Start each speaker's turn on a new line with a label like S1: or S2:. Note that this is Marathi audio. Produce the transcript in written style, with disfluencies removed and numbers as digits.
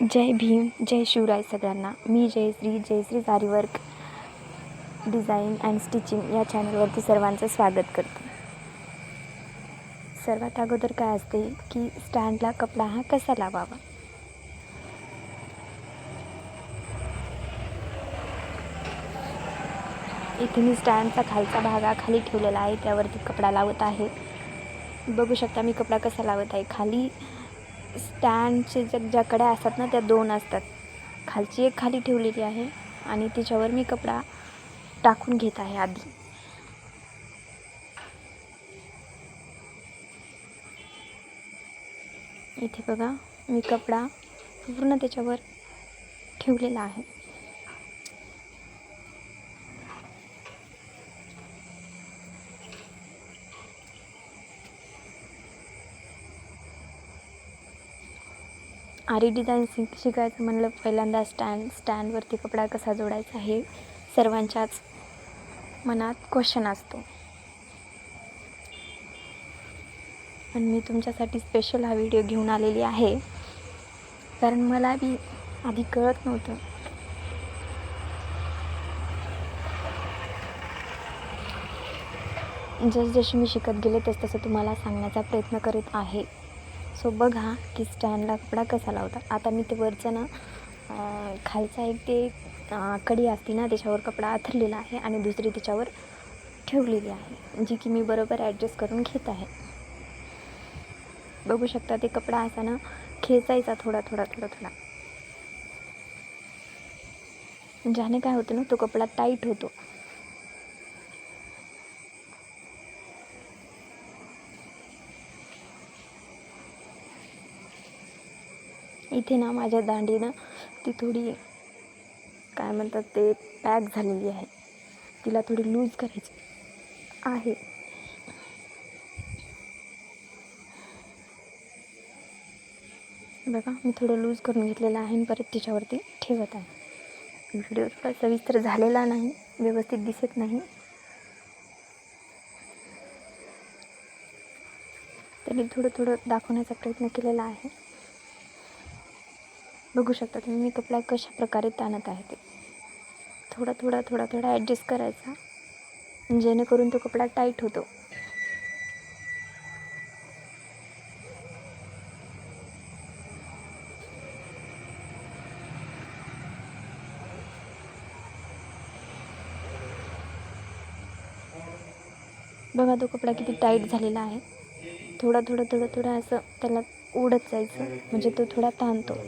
S1: जय भीम, जय शिवराय सगळ्यांना. मी जयश्री सारीवर्क डिझाईन अँड स्टिचिंग या चॅनलवरती सर्वांचं स्वागत करते. सर्वात अगोदर काय असते की स्टँडला कपडा हा कसा लावावा. इथे मी स्टँडचा खालचा भाग खाली ठेवलेला आहे, त्यावरती कपडा लावत आहे. बघू शकता मी कपडा कसा लावत आहे. खाली स्टँडचे ज्या कड्या असतात ना त्या दोन असतात. खालची एक खाली ठेवलेली आहे आणि तिच्यावर मी कपडा टाकून घेत आहे आधी. इथे बघा मी कपडा पूर्ण त्याच्यावर ठेवलेला आहे. आरी डिझाईन शिकायचं म्हणलं पहिल्यांदा स्टँडवरती कपडा कसा जोडायचा हे सर्वांच्याच मनात क्वेश्चन असतो. पण मी तुमच्यासाठी स्पेशल हा व्हिडिओ घेऊन आलेली आहे, कारण मला बी आधी कळत नव्हतं. जसजशी मी शिकत गेले तसं तुम्हाला सांगण्याचा प्रयत्न करीत आहे. सो बघा की स्टँडला कपडा कसा लावतात. आता मी ते वरचं ना खालचा एक ते कडी असते ना त्याच्यावर कपडा आथरलेला आहे आणि दुसरी त्याच्यावर ठेवलेली आहे, जी की मी बरोबर ॲडजस्ट करून घेत आहे. बघू शकता ते कपडा असा ना खेचायचा थोडा. ज्याने काय होतं ना तो कपडा टाईट होतो. इथे ना माझ्या दांडीनं ती थोडी काय म्हणतात ते पॅक झालेली आहे, तिला थोडी लूज करायची आहे. बघा मी थोडं लूज करून घेतलेलं आहे आणि परत तिच्यावरती ठेवत आहे. व्हिडिओ थोडा सविस्तर झालेला नाही, व्यवस्थित दिसत नाही. त्यांनी थोडं दाखवण्याचा प्रयत्न केलेला आहे. बघू शकता तुम्ही मी कपडा कशा प्रकारे ताणत आहे. ते थोडा ॲडजस्ट करायचा जेणेकरून तो कपडा टाईट होतो. बघा तो कपडा किती टाईट झालेला आहे. थोडं असं त्याला उडत जायचं म्हणजे तो थोडा ताणतो.